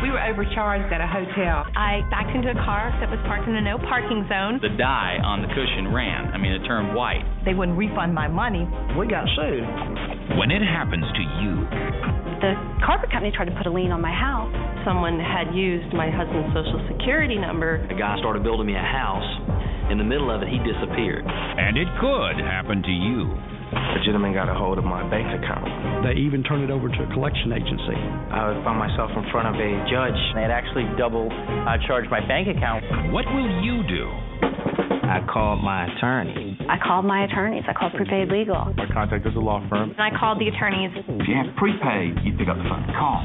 We were overcharged at a hotel. I backed into a car that was parked in a no parking zone. The dye on the cushion ran. It turned white. They wouldn't refund my money. We got sued. When it happens to you, the carpet company tried to put a lien on my house. Someone had used my husband's Social Security number. A guy started building me a house. In the middle of it, he disappeared. And it could happen to you. A gentleman got a hold of my bank account. They even turned it over to a collection agency. I found myself in front of a judge. They had actually double charged my bank account. What will you do? I called my attorney. I called my attorneys. I called Prepaid Legal. I contacted the law firm. And I called the attorneys. If you have prepaid, you pick up the phone. Call.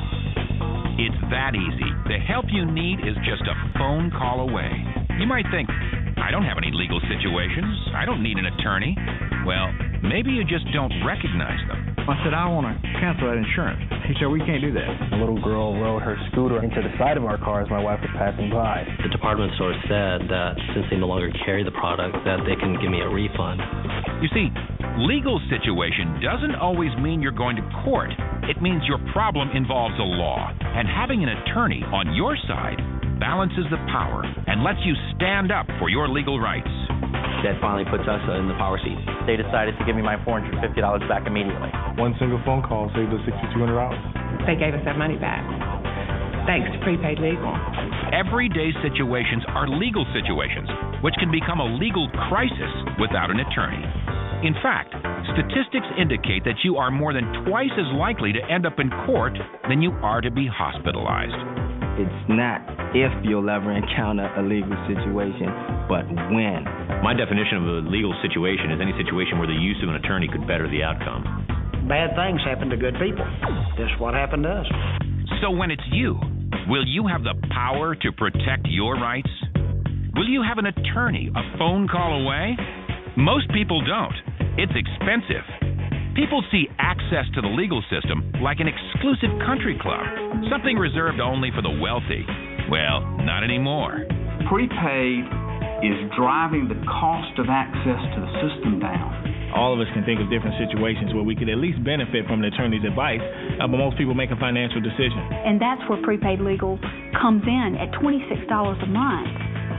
It's that easy. The help you need is just a phone call away. You might think, I don't have any legal situations. I don't need an attorney. Well, maybe you just don't recognize them. I said, I want to cancel that insurance. He said, we can't do that. A little girl rode her scooter into the side of our car as my wife was passing by. The department store said that since they no longer carry the product, that they can give me a refund. You see, legal situation doesn't always mean you're going to court. It means your problem involves a law. And having an attorney on your side balances the power and lets you stand up for your legal rights. That finally puts us in the power seat. They decided to give me my $450 back immediately. One single phone call saved us $6,200. They gave us our money back. Thanks to Prepaid Legal. Everyday situations are legal situations, which can become a legal crisis without an attorney. In fact, statistics indicate that you are more than twice as likely to end up in court than you are to be hospitalized. It's not if you'll ever encounter a legal situation, but when. My definition of a legal situation is any situation where the use of an attorney could better the outcome. Bad things happen to good people. That's what happened to us. So when it's you, will you have the power to protect your rights? Will you have an attorney a phone call away? Most people don't. It's expensive. People see access to the legal system like an exclusive country club, something reserved only for the wealthy. Well, not anymore. Prepaid is driving the cost of access to the system down. All of us can think of different situations where we could at least benefit from an attorney's advice, but most people make a financial decision. And that's where Prepaid Legal comes in at $26 a month.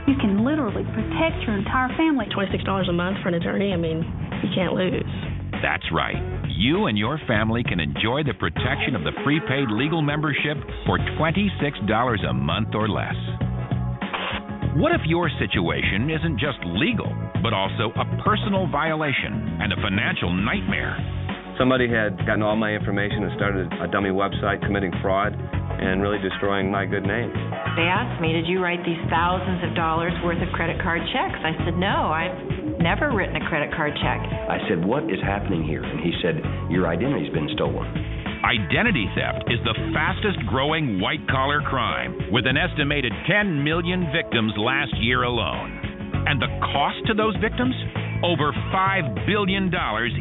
You can literally protect your entire family. $26 a month for an attorney, you can't lose. That's right. You and your family can enjoy the protection of the Prepaid Legal membership for $26 a month or less. What if your situation isn't just legal, but also a personal violation and a financial nightmare? Somebody had gotten all my information and started a dummy website committing fraud and really destroying my good name. They asked me, did you write these thousands of dollars worth of credit card checks? I said, no, I've never written a credit card check. I said, what is happening here? And he said, your identity's been stolen. Identity theft is the fastest growing white-collar crime, with an estimated 10 million victims last year alone. And the cost to those victims? Over $5 billion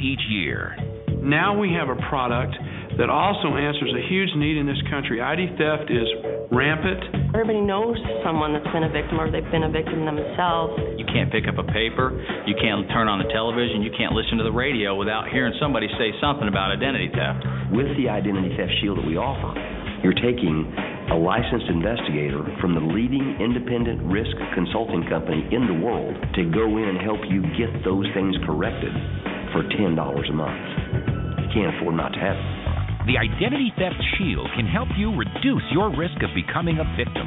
each year. Now we have a product that also answers a huge need in this country. ID theft is rampant. Everybody knows someone that's been a victim or they've been a victim themselves. You can't pick up a paper, you can't turn on the television, you can't listen to the radio without hearing somebody say something about identity theft. With the Identity Theft Shield that we offer, you're taking a licensed investigator from the leading independent risk consulting company in the world to go in and help you get those things corrected for $10 a month. You can't afford not to have it. The Identity Theft Shield can help you reduce your risk of becoming a victim.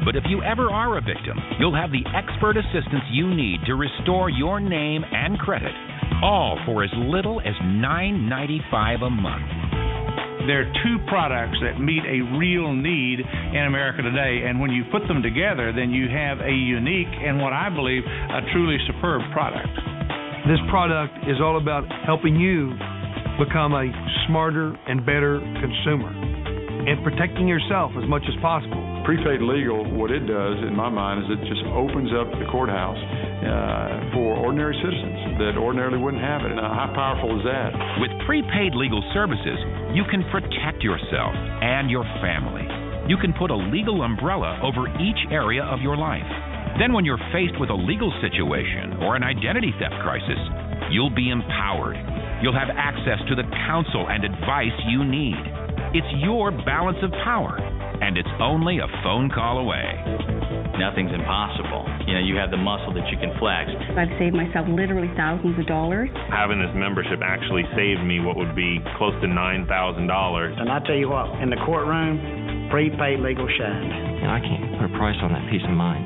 But if you ever are a victim, you'll have the expert assistance you need to restore your name and credit, all for as little as $9.95 a month. There are two products that meet a real need in America today, and when you put them together, then you have a unique and what I believe a truly superb product. This product is all about helping you become a smarter and better consumer and protecting yourself as much as possible. Prepaid Legal, what it does in my mind is it just opens up the courthouse for ordinary citizens that ordinarily wouldn't have it. And how powerful is that? With Prepaid Legal Services, you can protect yourself and your family. You can put a legal umbrella over each area of your life. Then when you're faced with a legal situation or an identity theft crisis, you'll be empowered. You'll have access to the counsel and advice you need. It's your balance of power. And and it's only a phone call away. Nothing's impossible. You have the muscle that you can flex. I've saved myself literally thousands of dollars. Having this membership actually saved me what would be close to $9,000. And I tell you what, in the courtroom, prepaid legal shined. I can't put a price on that peace of mind.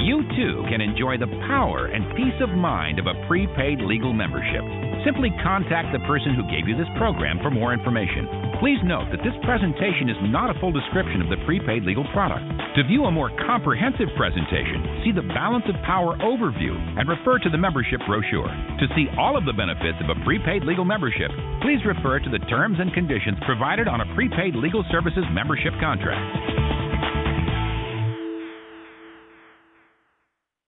You too can enjoy the power and peace of mind of a prepaid legal membership. Simply contact the person who gave you this program for more information. Please note that this presentation is not a full description of the prepaid legal product. To view a more comprehensive presentation, see the Balance of Power overview and refer to the membership brochure. To see all of the benefits of a prepaid legal membership, please refer to the terms and conditions provided on a prepaid legal services membership contract.